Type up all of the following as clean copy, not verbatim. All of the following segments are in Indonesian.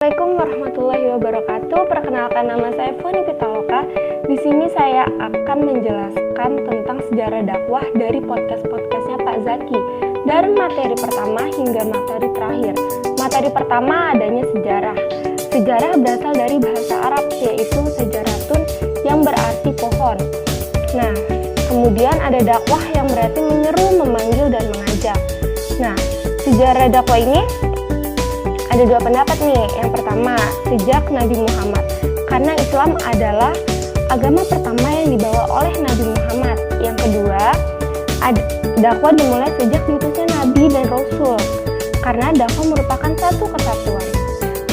Assalamualaikum warahmatullahi wabarakatuh. Perkenalkan, nama saya Foni Pitaloka. Di sini saya akan menjelaskan tentang sejarah dakwah dari podcast-podcastnya Pak Zaki, dari materi pertama hingga materi terakhir. Materi pertama adanya sejarah. Sejarah berasal dari bahasa Arab, yaitu sejaratun yang berarti pohon. Nah, kemudian ada dakwah yang berarti menyeru, memanggil, dan mengajak. Nah, sejarah dakwah ini ada dua pendapat nih. Yang pertama, sejak Nabi Muhammad, karena Islam adalah agama pertama yang dibawa oleh Nabi Muhammad. Yang kedua, dakwah dimulai sejak diutusnya Nabi dan Rasul, karena dakwah merupakan satu kesatuan.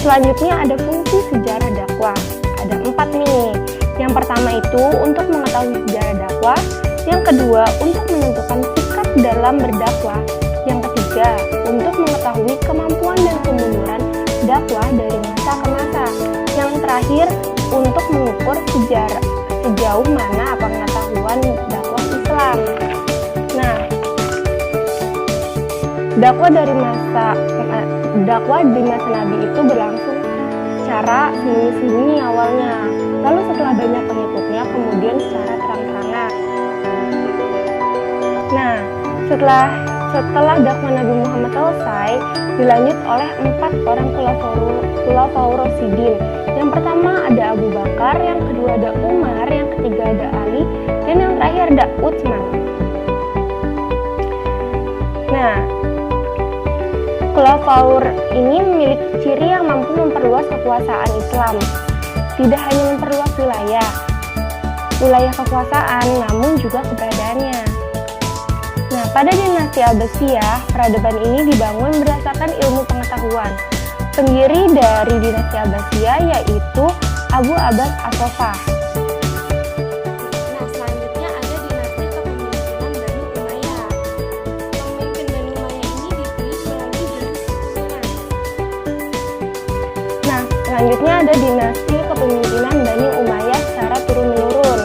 Selanjutnya ada fungsi sejarah dakwah. Ada 4 nih. Yang pertama itu untuk mengetahui sejarah dakwah. Yang kedua, untuk menentukan sikap dalam berdakwah. Yang ketiga, untuk mengetahui kemampuan dan kemunduran dakwah dari masa ke masa. Yang terakhir, untuk mengukur sejauh mana pengetahuan dakwah Islam. Nah, dakwah di masa Nabi itu berlangsung secara sembunyi-sembunyi awalnya. Lalu setelah banyak pengikutnya, kemudian secara terang-terangan. Nah, setelah dakwah Nabi Muhammad selesai, dilanjut oleh 4 orang khulafaur rasyidin. Yang pertama ada Abu Bakar, yang kedua ada Umar, yang ketiga ada Ali, dan yang terakhir ada Utsman. Nah, khulafaur ini memiliki ciri yang mampu memperluas kekuasaan Islam. Tidak hanya memperluas wilayah kekuasaan, namun juga keberadaannya. Nah, pada dinasti Abbasiyah, peradaban ini dibangun berdasarkan ilmu pengetahuan. Pendiri dari dinasti Abbasiyah yaitu Abu Abbas As-Sofah. Nah, selanjutnya ada dinasti kepemimpinan Bani Umayyah. Pemimpin Bani Umayyah ini dipilih melalui jalur keturunan. Nah, selanjutnya ada dinasti kepemimpinan Bani Umayyah secara turun-menurun.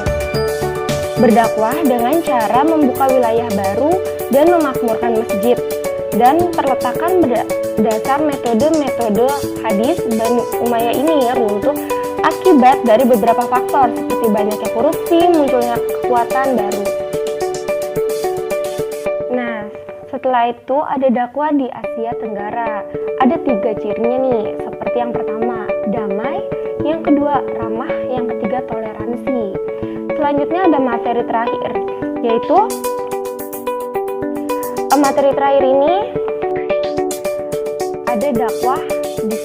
Berdakwah dengan cara membuka wilayah baru dan memakmurkan masjid, dan perletakan berdasar metode hadis Bani Umayyah ini runtuh akibat dari beberapa faktor seperti banyaknya korupsi, munculnya kekuatan baru. Nah, setelah itu ada dakwah di Asia Tenggara. Ada 3 cirinya nih, seperti yang pertama damai, yang kedua ramah, yang ketiga toleransi. Selanjutnya ada materi terakhir, yaitu materi terakhir ini ada dakwah di